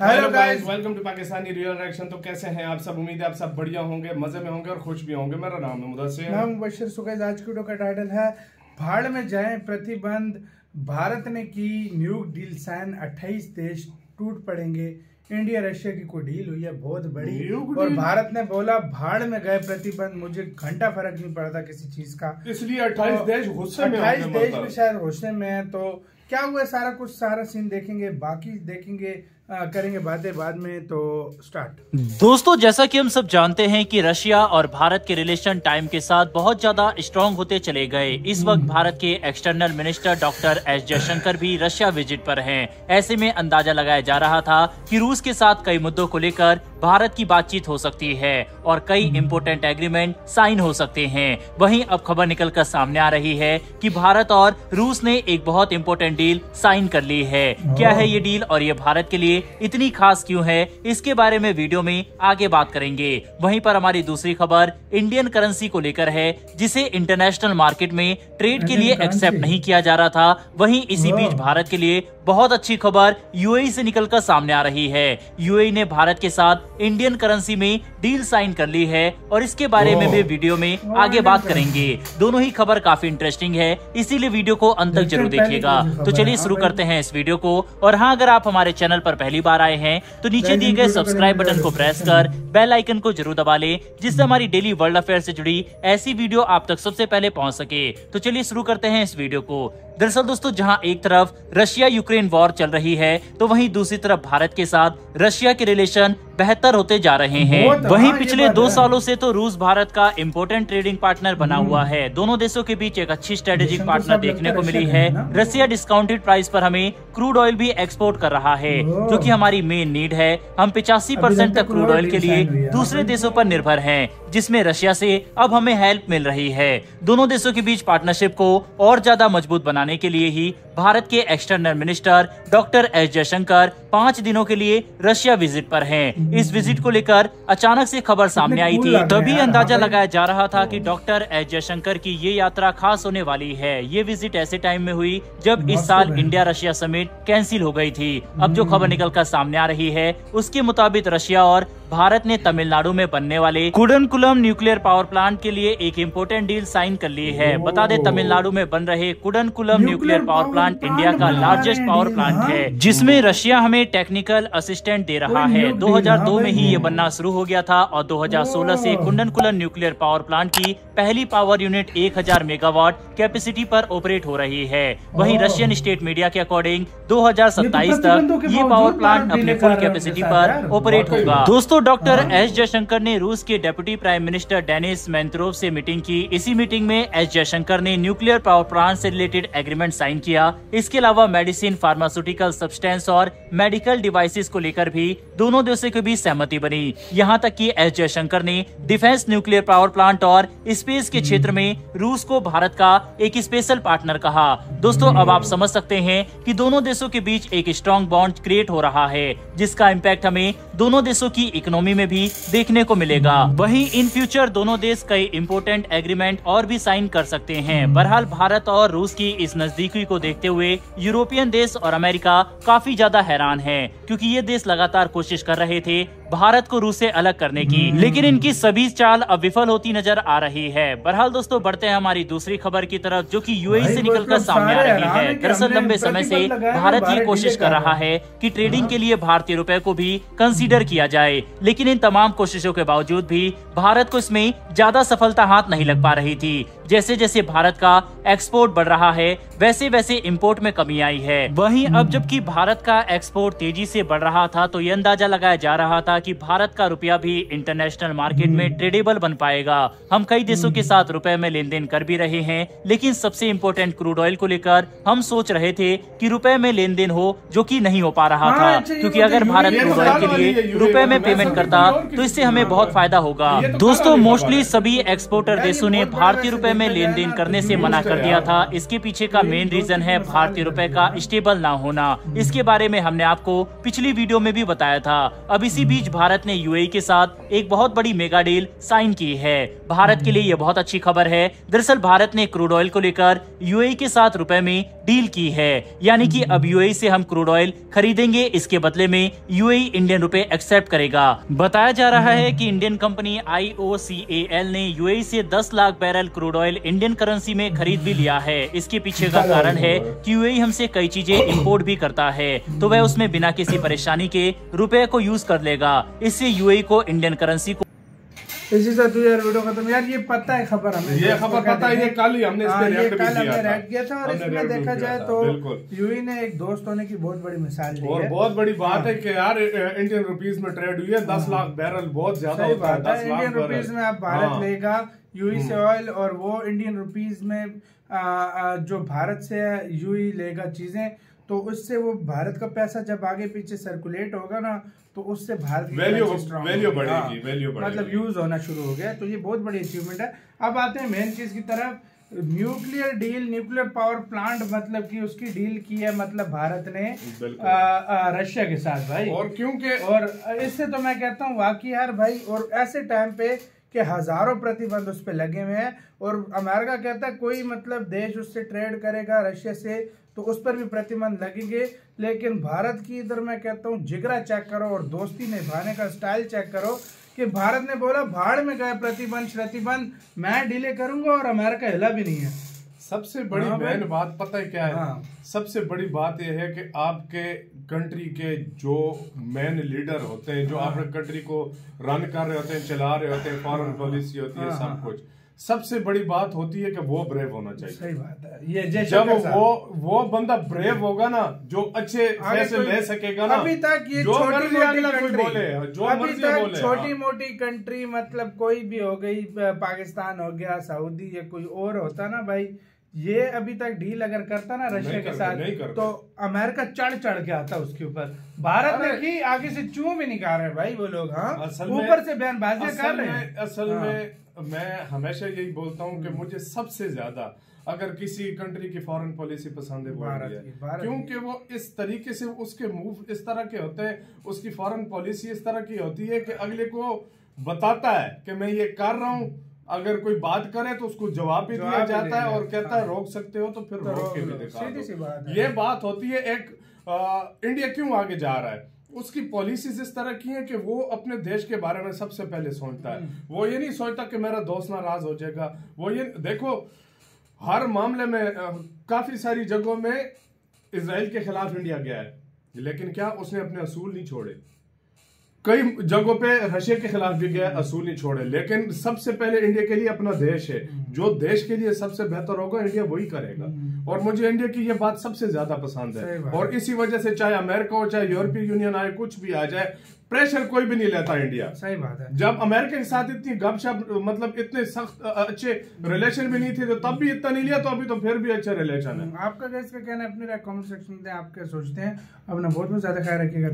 Hello guys, welcome to Pakistani real reaction. तो कैसे हैं आप सब? उम्मीद है आप सब बढ़िया होंगे, मजे में होंगे और खुश भी होंगे। मेरा नाम है मुदस्सिर। मैं मुबश्शिर सुगैज। आज की वीडियो का टाइटल है भाड़ में जाएं प्रतिबंध। भारत ने की न्यू डील साइन, 28 देश टूट पड़ेंगे। इंडिया रशिया की कोई डील हुई है बहुत बड़ी और भारत ने बोला भाड़ में गए प्रतिबंध, मुझे घंटा फर्क नहीं पड़ता किसी चीज का। इसलिए 28 देश गुस्से में, 28 देश भी शायद गुस्से में है। तो क्या हुआ सारा सीन देखेंगे, बाकी देखेंगे, करेंगे बातें बाद में। तो स्टार्ट। दोस्तों, जैसा कि हम सब जानते हैं कि रशिया और भारत के रिलेशन टाइम के साथ बहुत ज्यादा स्ट्रॉन्ग होते चले गए। इस वक्त भारत के external minister doctor S Jaishankar भी रशिया विजिट पर हैं। ऐसे में अंदाजा लगाया जा रहा था कि रूस के साथ कई मुद्दों को लेकर भारत की बातचीत हो सकती है और कई इंपोर्टेंट एग्रीमेंट साइन हो सकते हैं। वहीं अब खबर निकलकर सामने आ रही है कि भारत और रूस ने एक बहुत इंपोर्टेंट डील साइन कर ली है। क्या है ये डील और ये भारत के लिए इतनी खास क्यों है, इसके बारे में वीडियो में आगे बात करेंगे। वहीं पर हमारी दूसरी खबर इंडियन करेंसी को लेकर है, जिसे इंटरनेशनल मार्केट में ट्रेड के लिए एक्सेप्ट नहीं किया जा रहा था। वहीं इसी बीच भारत के लिए बहुत अच्छी खबर यूएई से निकलकर सामने आ रही है। यूएई ने भारत के साथ इंडियन करेंसी में डील साइन कर ली है और इसके बारे में भी वीडियो में आगे बात करेंगे। दोनों ही खबर काफी इंटरेस्टिंग है, इसीलिए वीडियो को अंत तक जरूर देखिएगा। तो चलिए शुरू करते हैं इस वीडियो को। और हाँ, अगर आप हमारे चैनल पर पहली बार आए हैं तो नीचे दिए गए सब्सक्राइब बटन को प्रेस कर बेल आइकन को जरूर दबा लें, जिससे हमारी डेली वर्ल्ड अफेयर से जुड़ी ऐसी वीडियो आप तक सबसे पहले पहुंच सके। तो चलिए शुरू करते हैं इस वीडियो को। दरअसल दोस्तों, जहां एक तरफ रशिया यूक्रेन वॉर चल रही है तो वहीं दूसरी तरफ भारत के साथ रशिया के रिलेशन बेहतर होते जा रहे हैं। वहीं पिछले 2 सालों से तो रूस भारत का इंपोर्टेंट ट्रेडिंग पार्टनर बना हुआ है। दोनों देशों के बीच एक अच्छी स्ट्रेटेजिक पार्टनर देखने को मिली है। रशिया डिस्काउंटेड प्राइस पर हमें क्रूड ऑयल भी एक्सपोर्ट कर रहा है, जो कि हमारी मेन नीड है। हम 85% तक क्रूड ऑयल के लिए दूसरे देशों पर निर्भर हैं, जिसमें रशिया से अब हमें हेल्प मिल रही है। दोनों देशों के बीच पार्टनरशिप को और ज्यादा मजबूत बनाने के लिए ही भारत के external minister doctor S Jaishankar 5 दिनों के लिए रशिया विजिट पर हैं। इस विजिट को लेकर अचानक से खबर सामने आई थी, तभी अंदाजा लगाया जा रहा था कि डॉक्टर एस जयशंकर की ये यात्रा खास होने वाली है। ये विजिट ऐसे टाइम में हुई जब इस साल इंडिया रशिया समिट कैंसिल हो गई थी। अब जो खबर निकलकर सामने आ रही है उसके मुताबिक रशिया और भारत ने तमिलनाडु में बनने वाले कुडनकुलम न्यूक्लियर पावर प्लांट के लिए एक इम्पोर्टेंट डील साइन कर ली है। बता दें, तमिलनाडु में बन रहे Kudankulam nuclear power plant India का लार्जेस्ट पावर प्लांट है, जिसमें रशिया हमें टेक्निकल असिस्टेंट दे रहा है। 2002 में ही ये बनना शुरू हो गया था और 2016 से कुडनकुलम न्यूक्लियर पावर प्लांट की पहली पावर यूनिट 1000 मेगावाट कैपेसिटी पर ऑपरेट हो रही है। वहीं रशियन स्टेट मीडिया के अकॉर्डिंग 2027 तक ये पावर प्लांट अपने फुल कैपेसिटी पर ऑपरेट होगा। दोस्तों, डॉक्टर एस जयशंकर ने रूस के डेप्यूटी प्राइम मिनिस्टर डेनिस मेंत्रोव से मीटिंग की। इसी मीटिंग में एस जयशंकर ने न्यूक्लियर पावर प्लांट से रिलेटेड एग्रीमेंट साइन किया। इसके अलावा मेडिसिन, फार्मास्यूटिकल सब्सटेंस और मेडिकल डिवाइसेस को लेकर भी दोनों देशों के बीच सहमति बनी। यहाँ तक कि एस जयशंकर ने डिफेंस, न्यूक्लियर पावर प्लांट और स्पेस के क्षेत्र में रूस को भारत का एक स्पेशल पार्टनर कहा। दोस्तों, अब आप समझ सकते हैं कि दोनों देशों के बीच एक स्ट्रॉन्ग बॉन्ड क्रिएट हो रहा है, जिसका इम्पैक्ट हमें दोनों देशों की इकोनॉमी में भी देखने को मिलेगा। वहीं इन फ्यूचर दोनों देश कई इंपोर्टेंट एग्रीमेंट और भी साइन कर सकते हैं। बहरहाल, भारत और रूस की इस नजदीकी को देखते हुए यूरोपियन देश और अमेरिका काफी ज्यादा हैरान हैं, क्योंकि ये देश लगातार कोशिश कर रहे थे भारत को रूस से अलग करने की, लेकिन इनकी सभी चाल अब विफल होती नजर आ रही है। बहरहाल दोस्तों, बढ़ते हैं हमारी दूसरी खबर की तरफ, जो कि यूएई से निकलकर सामने आ रही है। दरअसल लंबे समय से भारत ये कोशिश कर रहा है कि ट्रेडिंग के लिए भारतीय रुपए को भी कंसीडर किया जाए, लेकिन इन तमाम कोशिशों के बावजूद भी भारत को इसमें ज्यादा सफलता हाथ नहीं लग पा रही थी। जैसे जैसे भारत का एक्सपोर्ट बढ़ रहा है, वैसे वैसे इंपोर्ट में कमी आई है। वहीं अब जबकि भारत का एक्सपोर्ट तेजी से बढ़ रहा था, तो ये अंदाजा लगाया जा रहा था कि भारत का रुपया भी इंटरनेशनल मार्केट में ट्रेडेबल बन पाएगा। हम कई देशों के साथ रुपए में लेन देन कर भी रहे हैं, लेकिन सबसे इम्पोर्टेंट क्रूड ऑयल को लेकर हम सोच रहे थे कि रुपए में लेन देन हो, जो कि नहीं हो पा रहा था, क्योंकि अगर भारत क्रूड ऑयल के लिए रुपए में पेमेंट करता तो इससे हमें बहुत फायदा होगा। दोस्तों, मोस्टली सभी एक्सपोर्टर देशों ने भारतीय रुपए में लेन देन करने से मना कर दिया था। इसके पीछे का मेन रीजन है भारतीय रुपए का स्टेबल ना होना। इसके बारे में हमने आपको पिछली वीडियो में भी बताया था। अब इसी बीच भारत ने यूएई के साथ एक बहुत बड़ी मेगा डील साइन की है। भारत के लिए यह बहुत अच्छी खबर है। दरअसल भारत ने क्रूड ऑयल को लेकर यूएई के साथ रुपए में डील की है, यानी कि अब यूएई से हम क्रूड ऑयल खरीदेंगे, इसके बदले में यूएई इंडियन रुपए एक्सेप्ट करेगा। बताया जा रहा है कि इंडियन कंपनी IOCAL ने यूएई से 10 lakh barrel crude oil Indian currency में खरीद भी लिया है। इसके पीछे का कारण है कि यूएई हमसे कई चीजें इंपोर्ट भी करता है, तो वह उसमें बिना किसी परेशानी के रुपए को यूज कर लेगा। इससे यूएई को इंडियन करेंसी को इसी से तू यार वीडियो खत्म। यार ये पता है खबर हमें, ये खबर पता है, ये कल ही हमने इस पे रिएक्ट किया था। और इसमें देखा जाए तो यूएई ने एक दोस्त होने की बहुत बड़ी मिसाल दी है। और बहुत बड़ी बात है कि यार इंडियन रुपीस में ट्रेड हुई है। 10 लाख बैरल बहुत ज्यादा होता है। 10 इंडियन रुपीस में आप भारत लेगा यूएई से ऑयल, और वो इंडियन रुपीस में जो भारत से यूएई लेगा चीजें, तो उससे वो भारत का पैसा जब आगे पीछे सर्कुलेट होगा ना, तो उससे भारत की वैल्यू बढ़ेगी, वैल्यू बढ़ेगी, मतलब यूज होना शुरू हो गया। तो ये बहुत बड़ी अचीवमेंट है। अब आते हैं मेन चीज की तरफ, nuclear deal, nuclear power plant, मतलब कि उसकी डील की है मतलब भारत ने रशिया के साथ भाई। और क्योंकि और इससे तो मैं कहता हूँ वाकई यार भाई, और ऐसे टाइम पे कि हजारों प्रतिबंध उस पर लगे हुए हैं, और अमेरिका कहता है कोई मतलब देश उससे ट्रेड करेगा रशिया से तो उस पर भी प्रतिबंध लगेंगे। लेकिन भारत की इधर मैं कहता हूँ जिगरा चेक करो और दोस्ती निभाने का स्टाइल चेक करो कि भारत ने बोला भाड़ में गए प्रतिबंध, मैं डीले करूंगा, और अमेरिका हिला भी नहीं है। सबसे बड़ी मेन बात पता है क्या है? सबसे बड़ी बात यह है कि आपके कंट्री के जो मेन लीडर होते हैं, जो आपके कंट्री को रन कर रहे होते हैं, चला रहे होते हैं, फॉरेन पॉलिसी होती है, सब कुछ, सबसे बड़ी बात होती है कि वो ब्रेव होना चाहिए। सही बात है। ये जब वो बंदा ब्रेव होगा ना, जो अच्छे फैसले ले सकेगा ना, अभी तक ये जो मर्जी अगला कोई बोले, जो मर्जी बोले, छोटी मोटी कंट्री मतलब कोई भी हो गई, पाकिस्तान हो गया, सऊदी या कोई और होता ना भाई, ये अभी तक डील अगर करता ना रशिया के साथ, तो अमेरिका चढ़ के आता उसके ऊपर। भारत ने की आगे से चूं भी नहीं कर रहे भाई वो लोग। हाँ, ऊपर से बयानबाजी कर रहे हैं। असल में मैं हमेशा यही बोलता हूँ कि मुझे सबसे ज्यादा अगर किसी कंट्री की फॉरेन पॉलिसी पसंद है वो इंडिया है, क्योंकि वो इस तरीके से उसके मूव इस तरह के होते हैं, उसकी फॉरेन पॉलिसी इस तरह की होती है कि अगले को बताता है कि मैं ये कर रहा हूँ, अगर कोई बात करे तो उसको जवाब भी दिया जाता है, और कहता है रोक सकते हो तो फिर रोक के भी दिखा दो। ये बात होती है। एक इंडिया क्यों आगे जा रहा है, उसकी पॉलिसीज इस तरह की है कि वो अपने देश के बारे में सबसे पहले सोचता है। वो ये नहीं सोचता कि मेरा दोस्त नाराज हो जाएगा। वो ये देखो, हर मामले में काफी सारी जगहों में इजराइल के खिलाफ इंडिया गया है, लेकिन क्या उसने अपने असूल नहीं छोड़े। कई जगहों पे रशिया के खिलाफ भी गया, असूल नहीं छोड़े। लेकिन सबसे पहले इंडिया के लिए अपना देश है, जो देश के लिए सबसे बेहतर होगा इंडिया वही करेगा। और मुझे इंडिया की ये बात सबसे ज्यादा पसंद है, और इसी वजह से चाहे अमेरिका हो, चाहे यूरोपीय यूनियन आए, कुछ भी आ जाए, प्रेशर कोई भी नहीं लेता इंडिया। सही बात है। जब अमेरिका के साथ इतनी गपशप, मतलब इतने सख्त अच्छे रिलेशन भी नहीं थे, तो तब भी इतना नहीं लिया, तो अभी तो फिर भी अच्छे रिलेशन है। आपका क्या इसका कहना है? अपनी राय कमेंट सेक्शन में आप क्या सोचते हैं? अपना बहुत ज्यादा ख्याल रखिएगा।